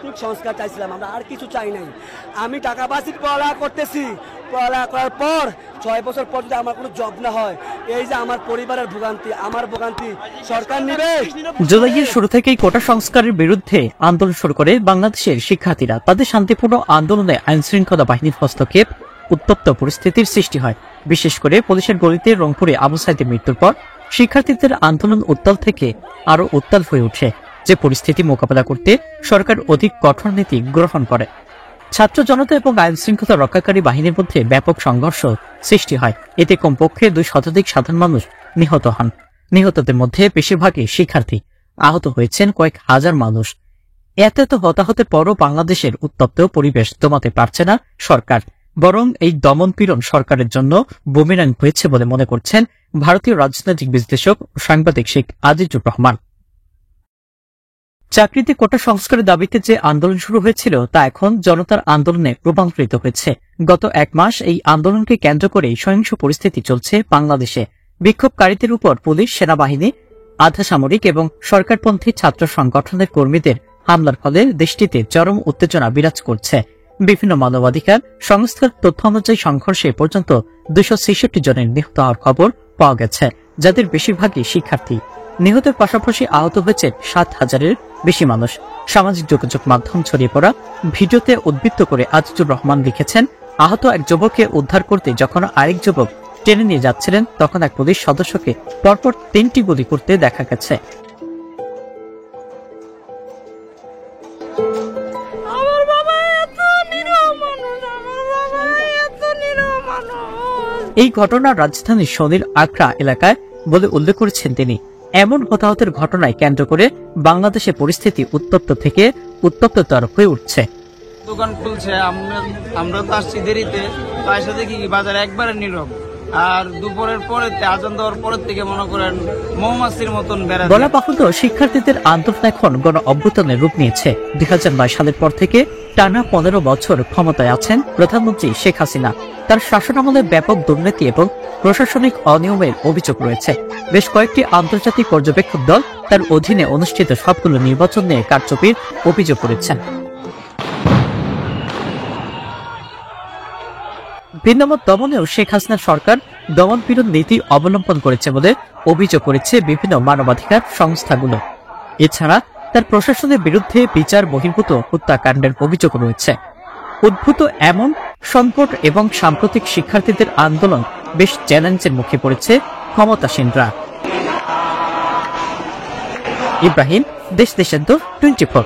শৈক্ষিক সংস্কার চাইছিলাম, আমরা আর কিছু চাই নাই। আমি টাকা বাঁচিয়ে পড়ালেখা করতেছি, পড়ালেখা করার পর 6 বছর পর যদি আমার কোনো জব না হয়, এই যে আমার পরিবারের ভোগান্তি, আমার ভোগান্তি সরকার নিবে। জুলাইয়ের শুরু থেকেই কোটা সংস্কারের বিরুদ্ধে আন্দোলন শুরু করে বাংলাদেশের শিক্ষার্থীরা। তাদের শান্তিপূর্ণ আন্দোলনে আইন শৃঙ্খলা বাহিনীর হস্তক্ষেপ, উত্তপ্ত পরিস্থিতির সৃষ্টি হয়। বিশেষ করে পুলিশের গুলিতে রংপুরে আবু সাইদের মৃত্যুর পর শিক্ষার্থীদের আন্দোলন উত্তাল থেকে আরো উত্তাল হয়ে ওঠে, যে পরিস্থিতি মোকাবেলা করতে সরকার অধিক কঠোর নীতি গ্রহণ করে। ছাত্র জনতা এবং আইন শৃঙ্খলা রক্ষাকারী বাহিনীর মধ্যে ব্যাপক সংঘর্ষ সৃষ্টি হয়। এতে কমপক্ষে 2 শতাধিক সাধারণ মানুষ নিহত হন। নিহতদের মধ্যে বেশিরভাগই শিক্ষার্থী। আহত হয়েছেন কয়েক হাজার মানুষ। এত হতাহতের পরও বাংলাদেশের উত্তপ্ত পরিবেশ দমাতে পারছে না সরকার, বরং এই দমনপীড়ন সরকারের জন্য বুমেরাং হয়েছে বলে মনে করছেন ভারতীয় রাজনৈতিক বিশ্লেষক ও সাংবাদিক শেখ আজিজুর রহমান। চাকরিতে কোটা সংস্কারের দাবিতে যে আন্দোলন শুরু হয়েছিল তা এখন জনতার আন্দোলনে রূপান্তরিত হয়েছে। গত 1 মাস এই আন্দোলনকে কেন্দ্র করে সহিংস পরিস্থিতি চলছে বাংলাদেশে। বিক্ষোভকারীদের উপর পুলিশ, সেনাবাহিনী, আধা সামরিক এবং সরকারপন্থী ছাত্র সংগঠনের কর্মীদের হামলার ফলে দেশটিতে চরম উত্তেজনা বিরাজ করছে। বিভিন্ন মানবাধিকার সংস্থার তথ্য অনুযায়ী সংঘর্ষে পর্যন্ত 266 জনের নিহত হওয়ার খবর পাওয়া গেছে, যাদের বেশিরভাগই শিক্ষার্থী। নিহতের পাশাপাশি আহত হয়েছে 7,000-এর বেশি মানুষ। সামাজিক যোগাযোগ মাধ্যম ছড়িয়ে পড়া ভিডিওতে উদ্বৃত্ত করে আজিজুর রহমান লিখেছেন, আহত এক যুবককে উদ্ধার করতে যখন আরেক যুবক টেনে নিয়ে যাচ্ছিলেন, তখন এক পুলিশ সদস্যকে পরপর 3টি গুলি করতে দেখা গেছে। এই ঘটনা রাজধানীর শনির আগ্রা এলাকায় বলে উল্লেখ করেছেন তিনি। এমন হতাহতের ঘটনায় কেন্দ্র করে বাংলাদেশে পরিস্থিতি উত্তপ্ত থেকে উত্তপ্ততর হয়ে উঠছে। দোকান খুলছে, আমরা তো আসছি দেরিতে, পয়সা দেখি বাজার একবারে নীরব। আর দুপুরের পরে আজান দেওয়ার পরের থেকে মনে করেন মৌমাছির মতন বেড়া। বলা বাহুল্য, শিক্ষার্থীদের আন্দোলন এখন গণ অভ্যুত্থানের রূপ নিয়েছে। 2009 সালের পর থেকে টানা 15 বছর ক্ষমতায় আছেন প্রধানমন্ত্রী শেখ হাসিনা। তার শাসনামলে ব্যাপক দুর্নীতি এবং প্রশাসনিক অনিয়মের অভিযোগ রয়েছে। বেশ কয়েকটি আন্তর্জাতিক পর্যবেক্ষক দল তার অধীনে অনুষ্ঠিত সবগুলো নির্বাচন নিয়ে কারচুপির অভিযোগ করেছেন। ভিন্নমত দমনেও শেখ হাসিনার সরকার দমনপীড়ন নীতি অবলম্বন করেছে বলে অভিযোগ করেছে বিভিন্ন মানবাধিকার সংস্থাগুলো। এছাড়া তার প্রশাসনের বিরুদ্ধে বিচার বহির্ভূত হত্যাকাণ্ডের অভিযোগ রয়েছে। উদ্ভূত এমন সংকট এবং সাম্প্রতিক শিক্ষার্থীদের আন্দোলন বেশ চ্যালেঞ্জের মুখে পড়েছে ক্ষমতাসীনরা। ইব্রাহিম, দেশ দেশান্তর 24।